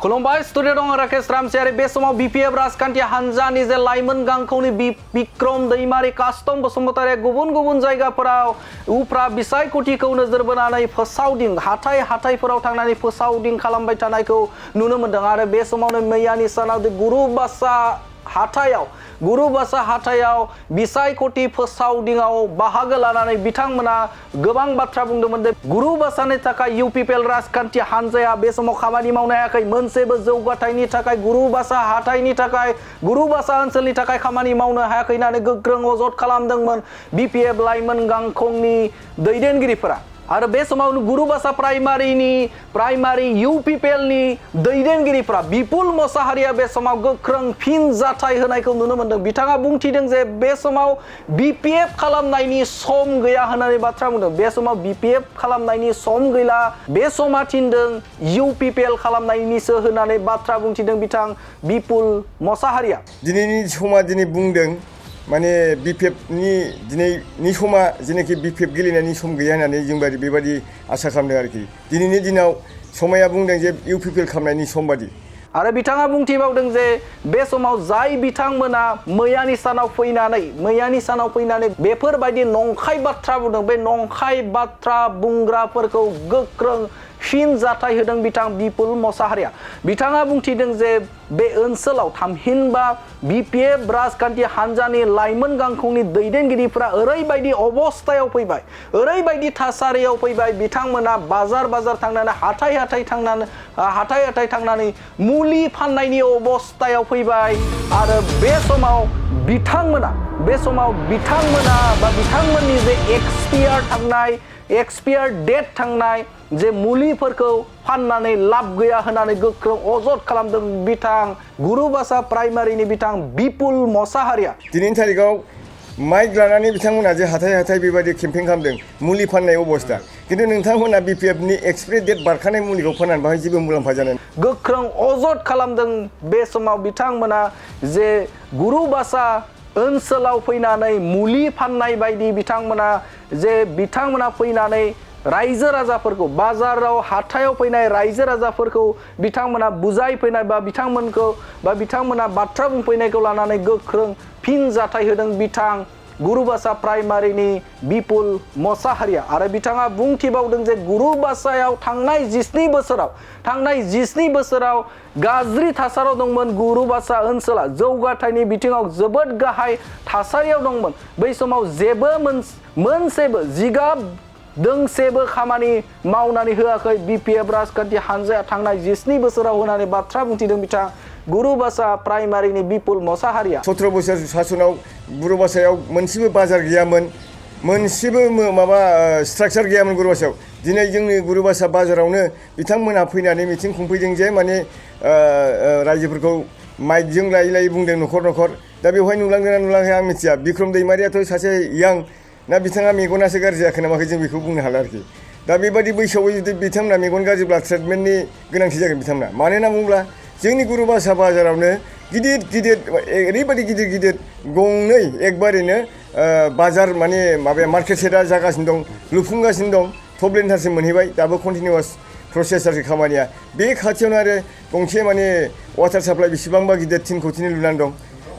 खुलुमबाय स्टुडिअ दं राकेश रामसियारि बे समाव बिपिएफ राजखान्थि हान्जानि जे लाइमोन गांखौनि बिक्रम दैमारि कास्टम बसुमतारि गुबुन गुबुन जायगाफोराव उफ्रा बिसायख'थिखौ नोजोर बोनानै फोसावदिं हाथायफोराव थांनानै फोसावदिं खालामबाय थानायखौ नुनो मोन्दों आरो बे समावनो मैयानि सानाव गुरुबासा हाथायाव बिसायख'थि फोसावदिङाव बाहागो लानानै बिथांमोना गोबां बाथ्रा बुंदोंमोन। गुरुबासानि थाखाय इउपिपिएल राजखान्थि हान्जाया बे समाव खामानि मावनो हायाखै। मोनसेबो जौगाथायनि थाखाय गुरुबासा हाथायनि थाखाय गुरुबासा ओनसोलनि थाखाय खामानि मावनो हायाखै होननानै गोख्रों अजद खालामदोंमोन बिपिएफ लाइमोन गांखंनि दैदेनगिरिफोरा। आरो बे समाव गुरुबासा प्राइमारि इउपिपिएलनि दैदेनगिरिफ्रा बिपुल मोसाहारिया बे समाव गोख्रों फिन जाथाय होनायखौ नुनो मोन्दों। बिथाङा बुंथिदों जे बे समाव बिपिएफ खालामनायनि सम गैया होननानै बाथ्रा बुंदों। बे समाव बिपिएफ खालामनायनि सम गैला, बे समा थिनदों इउपिपिएल खालामनायनिसो होननानै बाथ्रा बुंथिदों बिथां बिपुल मोसाहारिया। दिनैनि समा दिनै बुंदों माने बिपिएफनि दिनैनि समा जेनाखि बिपिएफ गेलेनायनि सम गैया होननानै जों बेबायदि आसा खालामदों आरोखि। दिनैनि दिनाव समाया बुंदों जे इउपिपिएल खालामनायनि सम बादि। आरो बिथाङा बुंथिबावदों जे बे समाव जाय बिथांमोना मैयानि सानाव फैनानै बेफोरबायदि नंखाय बाथ्रा बुंदों, बे नंखाय बाथ्रा बुंग्राफोरखौ गोख्रों फिन जाथाय होदों बिथां बिपुल मोसाहारिया। बिथाङा बुंथिदों जे बे ओनसोलाव थामहिनबा बिपिएफ राजखान्थि हान्जानि लाइमोन गांखंनि दैदेनगिरिफोरा ओरैबायदि अबस्थायाव फैबाय, ओरैबायदि थासारियाव फैबाय, बिथांमोना बाजार थांनानै हाथाय थांनानै मुलि फाननायनि अबस्थायाव फैबाय। आरो बे समाव बिथांमोननि जे एक्सपायार डेट थांनाय जे मुलिफोरखौ फाननानै लाब गैया होननानै गोख्रों अजद खालामदों बिथां गुरुबासा प्राइमारिनि बिथां बिपुल मोसाहारिया। दिनैनि थारिखआव माइक लानानै बिथांमोना जे हाथाय बेबायदि केम्पेइन खालामदों मुलि फाननाय अबस्था, खिन्थु नोंथांमोना बिपिएफनि एक्सपायारि डेट बारखानाय मुलिखौ फाननानै बाहाय जेबो मुलाम्फा जानाय गोख्रों अजद खालामदों। बे समाव बिथांमोना जे गुरुबासा ओनसोलाव फैनानै मुलि फाननाय बायदि बिथांमोना फैनानै रायजो राजाफोरखौ बाजाराव हाथायाव फैनाय रायजो राजाफोरखौ बिथांमोना बुजायफैनाय बिथांमोना बाथ्रा बुंफैनायखौ लानानै गोख्रों फिन जाथाय होदों बिथां गुरुबासा प्राइमारिनि बिपुल मोसाहारिया। आरो बिथाङा बुंथिबावदों जे गुरुबासायाव थांनाय 19 बोसोराव गाज्रि थासारियाव दंमोन। गुरुबासा ओनसोला जौगाथायनि बिथिङाव जोबोद गाहाय थासारियाव दंमोन। बै समाव मोनसेबो जिगाब दोंसेबो खामानि मावनानै होआखै बिपिएफ राजखान्थि हान्जाया थांनाय 19 बोसोराव होननानै बाथ्रा बुंथिदों बिथां गुरुबासा प्राइमारिनि बिपुल मोसाहारिया। 17 बोसोर सासनाव गुरुबासायाव मोनसेबो बाजार गैयामोन, मोनसेबो स्ट्राक्चार गैयामोन गुरुबासायाव। दिनै जोंनि गुरुबासा बाजारावनो बिथांमोनहा फैनानै मिथिं खुंफैदों जे माने रायजोफोरखौ माइकजों लायै बुंदों न'खर। दा बेवहाय नुलांदोंना नुलाङाखै आं मिथिया। बिक्रम दैमारियाथ' सासे यां ना, बिथाङा मेगनासो गाज्रि जायाखै नामाखै जों बेखौ बुंनो हाला आरोखि। दा बेबायदि बैसोआव जुदि बिथांमोना मेगन गाज्रिब्ला ट्रिटमेन्टनि गोनांथि जागोन बिथांमोना। मानो होनना बुङोब्ला जोंनि गुरुबासा बाजारावनो ओरैबायदि गिदिर गंनै एकबारैनो बाजार मार्केट सेटआ जागासिनो दं, लुफुंगासिनो दं। टप लेन्टारसिम मोनहैबाय, दाबो कन्टिनिउवास प्रसेस आरोखि खामानिया। बे खाथियावनो आरो गंसे वाटार साप्लाइ बेसेबांबा गिदिर 3 कौटिनि लुनानै दं।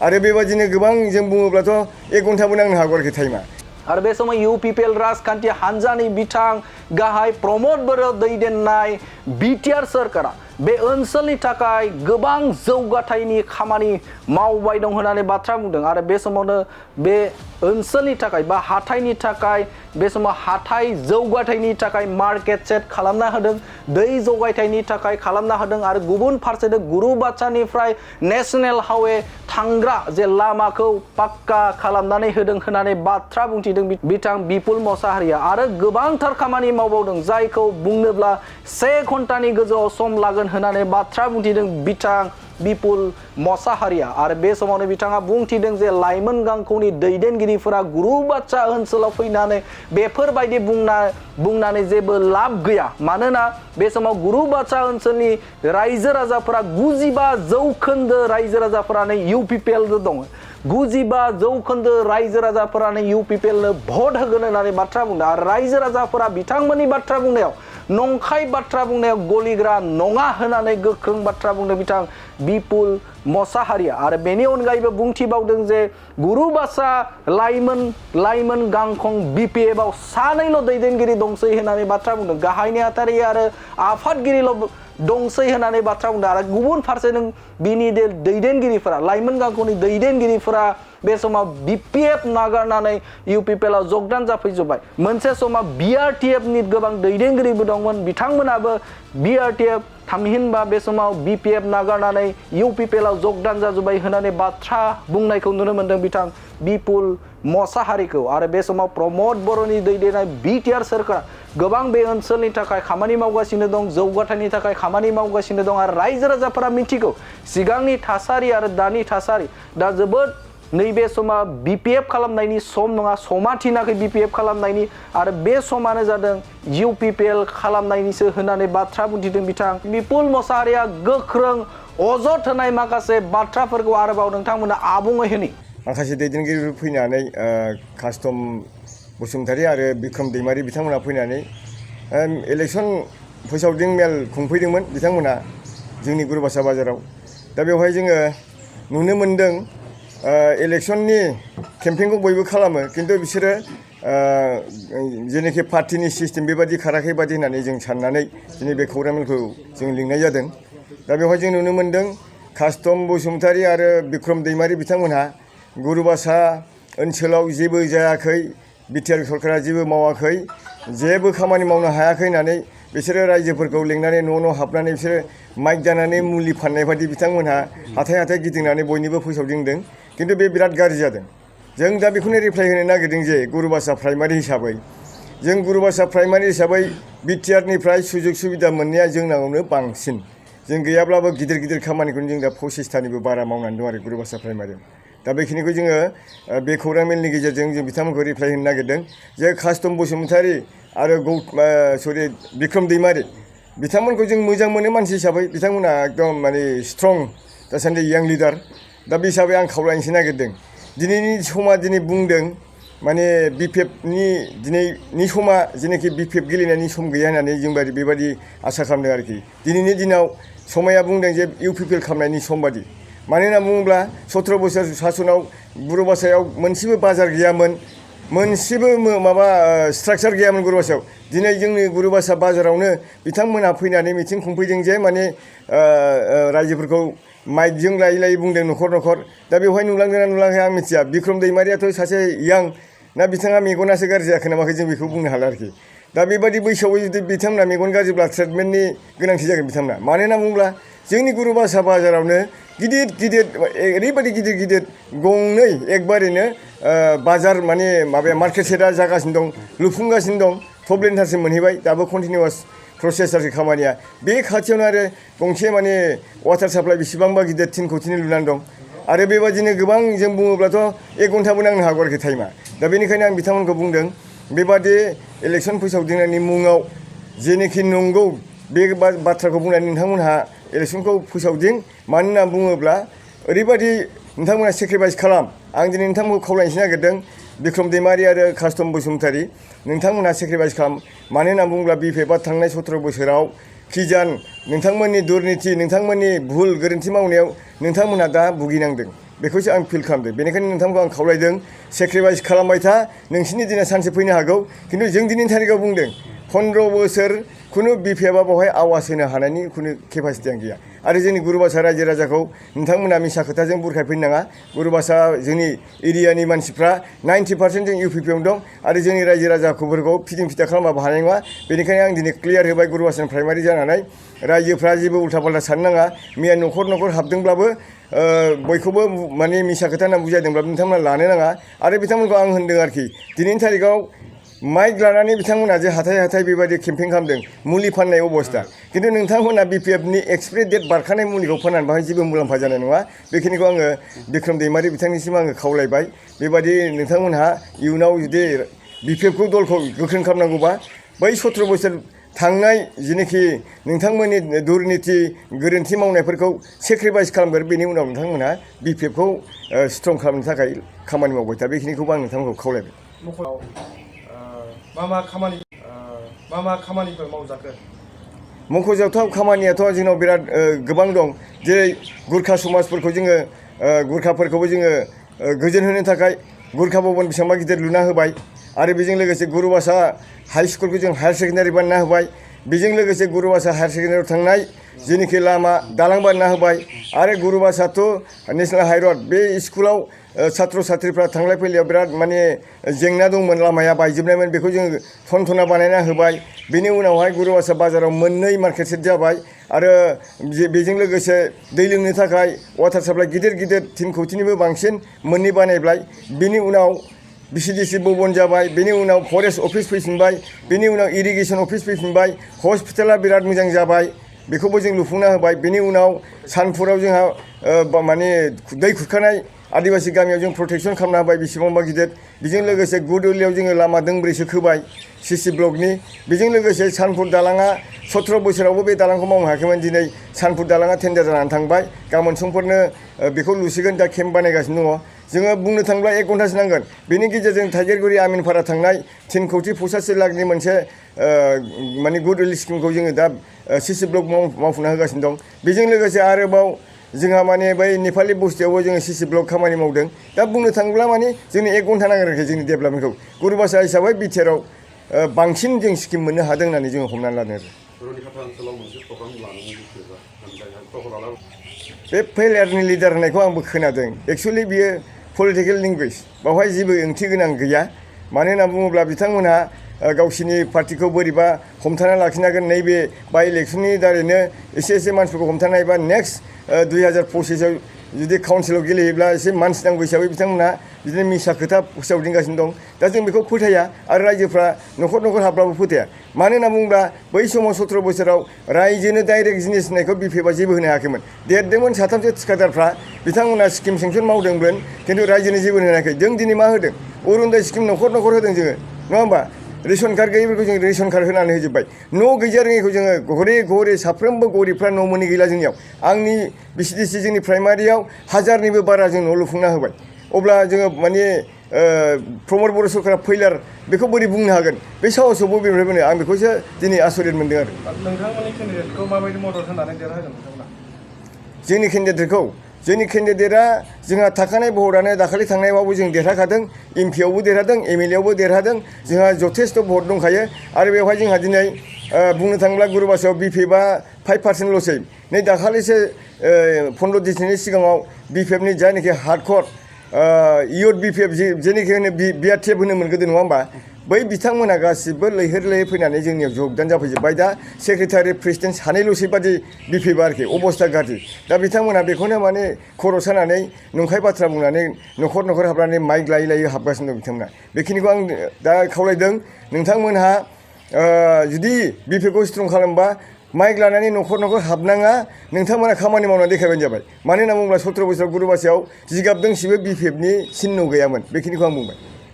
आरो बेबायदिनो गोबां जों बुङोब्लाथ' 1 घन्टाबो नांनो हागौ आरोखि टाइमा। आरो बे समाव इउपिपिएल राजखान्थि हान्जानि बिथां गाहाय प्रमद बर' दैदेननाय बिटिआर सोरखारा बे ओनसोलनि थाखाय गोबां जौगाथायनि खामानि मावबाय दं होननानै बाथ्रा बुंदों। आरो बे समावनो बे ओनसोलनि थाखाय बा हाथायनि थाखाय बे समाव हाथाय जौगाथायनि थाखाय मार्केट सेट खालामना होदों, दै जगायथायनि थाखाय खालामना होदों। आरो गुबुन फारसेथिं गुरुबासानिफ्राय नेशनेल हाइवे थांग्रा जे लामाखौ पाक्का खालामनानै होदों होननानै बाथ्रा बुंथिदों बिथां बिपुल मोसाहारिया। आरो गोबांथार खामानि मावबावदों जायखौ बुंनोब्ला 1 घन्टानि गोजौआव सम लागोन होननानै बाथ्रा बुंथिदों बिथां बिपुल मोसाहारिया। आरो बे समावनो बिथाङा बुंथिदों जे लाइमोन गांखौनि दैदेनगिरिफोरा गुरुबासा ओनसोलाव फैनानै बेफोरबायदि बुंनानै जेबो लाब गैया। मानोना बे समाव गुरुबासा ओनसोलनि रायजो राजाफोरा 95% रायजो राजाफोरानो इउपिपिएल दङ। 95% रायजो राजाफोरानो इउपिपिएलनो भट होगोन होननानै बाथ्रा बुंदों। आरो रायजो राजाफोरा बिथांमोननि बाथ्रा बुंनायाव नंखाय बाथ्रा बुंनायाव गलिग्रा नङा होननानै गोख्रों बाथ्रा बुंदों बिथां बिपुल मसाहारिया आरो बेनि अनगायैबो बुंथिबावदों जे गुरुबासा लाइमोन गांखं BPF आव सानैल' दैदेनगिरि दंसै होननानै बाथ्रा बुंदों गाहाय नेहाथारि आरो आफादगिरिल' दंसै होननानै बाथ्रा बुंदों आरो गुबुन फारसे नों बिनि दैदेनगिरिफोरा लाइमोन गांखंनि दैदेनगिरिफोरा बे समाव BPF नागारनानै UPPL आव जगदान जाफैजोब्बाय मोनसे समाव BRTF नि गोबां दैदेनगिरिबो दंमोन बिथांमोनाबो BRTF थामहिनबा बे समाव BPF नागारनानै UPPL आव जगदान जाजोब्बाय होननानै बाथ्रा बुंनायखौ नुनो मोनदों बिथां बिपुल मसाहारिखौ आरो बे समाव प्रमोद बर'नि दैदेननाय BTR सोरखारा गोबां बे ओनसोलनि थाखाय खामानि मावगासिनो दं जौगाथायनि थाखाय खामानि मावगासिनो दं आरो रायजो राजाफोरा मिथिगौ सिगांनि थासारि आरो दानि थासारि दा जोबोद नैबे समा BPF खालामनायनि सम नङा समा थिनाखै BPF खालामनायनि आरो बे समानो जादों UPPL खालामनायनिसो होननानै बाथ्रा बुंथिदों बिथां बिपुल मसाहारिया गोख्रों अजद होनाय माखासे बाथ्राफोरखौ आरोबाव नोंथांमोना आबुङै होनि माखासे दैदेनगिरिफोर फैनानै कास्टम बसुमतारी आरो बिक्रम दैमारी बिथांमोना फैनानै इलेक्सन फोसावदिं मेल खुंफैदोंमोन बिथांमोना जोंनि गुरुबासा बाजाराव दा बेवहाय जोङो नुनो मोनदों इलेक्सननि केम्पेइनखौ बयबो खालामो खिन्थु बिसोरो जेनोखि पार्टिनि सिस्टेम बेबादि खाराखै बादि होननानै जों साननानै दिनै बे खौरां मेलखौ जों लिंनाय जादों दा बेवहाय जों नुनो मोनदों कास्टम बसुमतारी आरो बिक्रम दैमारी बिथांमोनहा गुरुबासा ओनसोलाव जेबो जायाखै BTR सरकारा जेबो मावाखै जेबो खामानि मावनो हायाखै होननानै बिसोरो रायजोफोरखौ लिंनानै न' हाबनानै बिसोरो माइक जानानै मुलि फाननाय बादि बिथांमोनहा हाथाय गिदिंनानै बयनिबो फोसावदिंदों खिन्थु बे बिराद गाज्रि जादों जों दा बेखौनो रिप्लाइ होनो नागिरदों जे गुरुबासा प्राइमारि हिसाबै जों गुरुबासा प्राइमारि हिसाबै BTR निफ्राय सुजुग सुबिदा मोननाया जोंनावनो बांसिन जों गैयाब्लाबो गिदिर खामानिखौनो जों दा 25थानिबो बारा मावनानै दं आरो गुरुबासा प्राइमारियाव दा बेखिनिखौ जोङो बे खौरां मेलनि गेजेरजों जों बिथांमोनखौ रिप्लाइ होनो नागिरदों जे कास्टम बसुमतारी आरो बिक्रम दैमारी बिथांमोनखौ जों मोजां मोनो मानसि हिसाबै बिथांमोना एकदम माने स्ट्रं दासान्दि यां लिडार दा बे हिसाबै आं खावलायनोसो नागिरदों दिनैनि समा दिनै बुंदों माने BPFनि दिनैनि समा जेनाखि BPF गेलेनायनि सम गैया होननानै जों बेबायदि आसा खालामदों आरोखि दिनैनि दिनाव समाया बुंदों जे UPPL खालामनायनि सम बादि मानो होनना बुङोब्ला 17 बोसोर सासनाव गुरुबासायाव मोनसेबो बाजार गैयामोन मोनसेबो माबा स्ट्राक्चार गैयामोन गुरुबासायाव दिनै जोंनि गुरुबासा बाजारावनो बिथांमोनहा फैनानै मिथिं खुंफैदों जे माने रायजोफोरखौ माइकजों लायै बुंदों न'खर दा बेवहाय नुलांदोंना नुलाङाखै आं मिथिया बिक्रम दैमारियाथ' सासे यां ना बिथाङा मेगनासो गाज्रि जायाखै नामाखै जों बेखौ बुंनो हाला आरोखि दा बेबादि बैसोआव जुदि बिथांमोना मेगन गाज्रिब्ला ट्रिटमेन्टनि गोनांथि जागोन बिथांमोना मानो होनना बुङोब्ला जोंनि गुरुबासा बाजारावनो गिदिर ओरैबायदि गिदिर गंनै एकबारैनो बाजार माने माबाया मार्केट सेटआ जागासिनो दं लुफुंगासिनो दं टप लेन्टारसिम मोनहैबाय दाबो कन्टिनिउवास प्रसेस आरोखि खामानिया बे खाथियावनो आरो गंसे माने वाटार साप्लाइ बेसेबांबा गिदिर 3 कौटिनि लुनानै दं आरो बेबादिनो गोबां जों बुङोब्लाथ' 1 घन्टाबो नांनो हागौ आरोखि टाइमा दा बेनिखायनो आं बिथांमोनखौ बुंदों बेबादि इलेक्सन फोसावदिंनायनि मुङाव जेनोखि नंगौ बे बाथ्राखौ बुंनानै नोंथांमोनहा इलेक्सनखौ फोसावदिं मानो होनना बुङोब्ला ओरैबादि नोंथांमोना सेक्रिफाइस खालाम आं दिनै नोंथांमोनखौ खावलायनोसो नागिरदों बिक्रम दैमारी आरो कास्टम बसुमतारी नोंथांमोनहा सेक्रिफाइस खालाम मानो होनना बुङोब्ला BPFआ थांनाय 17 बोसोराव खिजान नोंथांमोननि दुर्निति नोंथांमोननि भुल गोरोन्थि मावनायाव नोंथांमोनहा दा भुगिनांदों बेखौसो आं फिल खालामदों बेनिखायनो नोंथांखौ आं खावलायदों सेक्रिफाइस खालामबाय था नोंसिनि दिना सानसे फैनो हागौ खिन्थु जों दिनैनि थारिखआव बुंदों 15 बोसोर खुनु BPFआ बेवहाय आवाज होनो हानायनि खुनु केपासिटियानो गैया आरो जोंनि गुरुबासा रायजो राजाखौ नोंथांमोना मिसा खोथाजों बुरखायफैनो नाङा गुरुबासा जोंनि एरियानि मानसिफ्रा 90% जों UPPआव दं आरो जोंनि रायजो राजाफोरखौ फिदिं फिथा खालामबाबो हानाय नङा बेनिखायनो आं दिनै क्लियार होबाय गुरुबासानि प्राइमारि जानानै रायजोफ्रा जेबो उल्था पाल्टा साननो नाङा मैया न'खर हाबदोंब्लाबो बयखौबो माने मिसा खोथा होनना बुजायदोंब्लाबो बिथांमोना लानो नाङा आरो बिथांमोनखौ आं होनदों आरोखि दिनैनि थारिखआव माइक लानानै बिथांमोना जे हाथाय बेबायदि केम्पेइन खालामदों मुलि फाननाय अबस्था खिन्थु नोंथांमोना BPFनि एक्सपायरि डेट बारखानाय मुलिखौ फाननानै बाहाय जेबो मुलाम्फा जानाय नङा बेखिनिखौ आङो बिक्रम दैमारी बिथांनिसिम आङो खावलायबाय बेबायदि नोंथांमोनहा इयुनाव जुदि BPFखौ दलखौ गोख्रों खालामनांगौबा बै 17 बोसोर थांनाय जेनोखि नोंथांमोननि दुर्निति गोरोन्थि मावनायफोरखौ सेक्रिफाइस खालामगोन बेनि उनाव नोंथांमोनहा BPFखौ स्ट्रं खालामनो थाखाय खामानि मावबाय था बेखिनिखौबो आं नोंथांमोनखौ खावलायबाय मा खामानि मा खामानिफोर मावजाखो? मख'जाथाव खामानियाथ' जोंनाव बिराद गोबां दं जेरै गुरखा समाजफोरखौ जोङो गुरखाफोरखौबो जोङो गोजोन होनो थाखाय गुरखा भबन बेसेबांबा गिदिर लुना होबाय आरो बेजों लोगोसे गुरुबासा हाई स्कुलखौ जों हायार सेकेन्डारि बानायना होबाय बेजों लोगोसे गुरुबासा हायार सेकेन्डारियाव थांनाय जेनिखि लामा दालां बानायना होबाय आरो गुरुबासाथ' नेसनेल हाइरड बे स्कुलाव छात्र छात्रीफ्रा थांलाय फैलायाव बिराद माने जेंना दंमोन लामाया बायजोबनायमोन बेखौ जोङो थनथना बानायना होबाय बेनि उनावहाय गुरुबासा बाजाराव मोननै मार्केट सेट जाबाय आरो बेजों लोगोसे दै लोंनो थाखाय वाटार साप्लाइ गिदिर गिदिर 3 कौटिनिबो बांसिन मोननै बानायबाय बेनि उनाव BCDC भवन जाबाय बेनि उनाव फरेस्ट अफिस फैफिनबाय बेनि उनाव इरिगेसन अफिस फैफिनबाय हस्पिटाला बिराद मोजां जाबाय बेखौबो जों लुफुंना होबाय बेनि उनाव सानपुराव जोंहा माने दै खुरखानाय आदिबासी गामियाव जों प्रटेक्सन खालामना होबाय बेसेबांबा गिदिर बेजों लोगोसे गुदुलियाव जोङो लामा दोंब्रैसो खोबाय CC ब्लकनि बेजों लोगोसे सानपुर दालाङा 17 बोसोरावबो बे दालांखौ मावनो हायाखैमोन दिनै सानपुर दालाङा टेन्डार जानानै थांबाय गाबोन समफोरनो बेखौ लुसिगोन दा केम्प बानायगासिनो दङ जोङो बुंनो थाङोब्ला 1 घन्टासो नांगोन बेनि गेजेरजों टाइगेरगुरि आमिनपारा थांनाय 3 कौटि 85 लाखनि मोनसे माने गुडविल स्किमखौ जोङो दा CC ब्लक मावफुंना होगासिनो दं बेजों लोगोसे आरोबाव जोंहा माने बै नेपालि बस्तियावबो जोङो CC ब्लक खामानि मावदों दा बुंनो थाङोब्ला माने जोंनो 1 घन्टा नांगोन आरोखि जोंनि डेभेलपमेन्टखौ गुरुबासा हिसाबै बिटिआरआव बांसिन जों स्किम मोननो हादों होननानै जोङो हमनानै लादों आरो बे फेलियारनि लिडार होननायखौ आंबो खोनादों एक्सुवेलि बियो पलिटिकेल लेंगुवेज बावहाय जेबो ओंथि गोनां गैया मानो होनना बुङोब्ला बिथांमोनहा गावसिनि पार्टिखौ बोरैबा हमथाना लाखिनो हागोन नैबे बाइ इलेक्सननि दारैनो एसे मानसिफोरखौ हमथानो हायोबा नेक्स्ट 2025आव जुदि काउन्सिलाव गेलेयोब्ला एसे मानसि नांगौ हिसाबै बिथांमोनहा बिदिनो मिसा खोथा फोसावदिंगासिनो दं दा जों बेखौ फोथाया आरो रायजोफ्रा न'खर न'खर हाबब्लाबो फोथाया मानो होनना बुङोब्ला बै समाव 17 बोसोराव रायजोनो डाइरेक्ट जिनिस होनायखौ बिपिएफआ जेबो होनो हायाखैमोन देरदोंमोन साथामसो थिखादारफ्रा बिथांमोनहा स्किम सेंसन मावदोंमोन खिन्थु रायजोनो जेबो होनो हायाखै जों दिनै मा होदों अरुनदय स्किम न'खर न'खर होदों जोङो नङा होमबा रेशन कार्ड गैयैफोरखौ जों रेशन कार्ड होनानै होजोब्बाय न' गैजा रोङैखौ जोङो घरे साफ्रोमबो गरिबफ्रा न' मोनै गैला जोंनियाव आंनि BCDC जोंनि प्राइमारियाव 1000निबो बारा जों न' लुफुंना होबाय अब्ला जोङो माने प्रमद बर' सरकारा फैलार बेखौ बोरै बुंनो हागोन बे साहसआव बबेनिफ्राय मोनो आं बेखौसो दिनै आसरित मोनदों आरो नोंथांमोननि केन्डिडेटखौ माबायदि मदद होनानै देरहागोन नोंथांमोना जोंनि केन्डिडेटआ जोंहा थाखानाय भटआनो दाखालि थांनायावबो जों देरहाखादों एमपिआवबो देरहादों एमएलएआवबो देरहादों जोंहा जथेस्थ' भट दंखायो आरो बेवहाय जोंहा दिनै बुंनो थाङोब्ला गुरुबासायाव बिपिएफआ 5%ल'सै नै दाखालिसो 15 दिनसोनि सिगाङाव बिपिएफनि जायनाखि हार्डक'र इयुथ बिपिएफ जेनिखि होनो बिआरटिएफ होनोमोन गोदो नङा होमबा बै बिथांमोना गासिबो लैहोर फैनानै जोंनियाव जगदान जाफैजोब्बाय दा सेक्रेटारि प्रेसिडेन्ट सानैल'सै बादि बिपिएफ आरोखि अबस्था गाज्रि दा बिथांमोना बेखौनो माने खर' सानानै नंखाय बाथ्रा बुंनानै न'खर न'खर हाबनानै माइक लायै हाबगासिनो दं बिथांमोना बेखिनिखौ आं दा खावलायदों नोंथांमोनहा जुदि बिपिएफखौ स्ट्रं खालामबा माइक लानानै न'खर हाबनाङा नोंथांमोना खामानि मावनानै देखायबानो जाबाय मानो होनना बुङोब्ला 17 बोसोराव गुरुबासायाव जिगाब दोंसेबो बिपिएफनि चिह्न गैयामोन बेखिनिखौ आं बुंबाय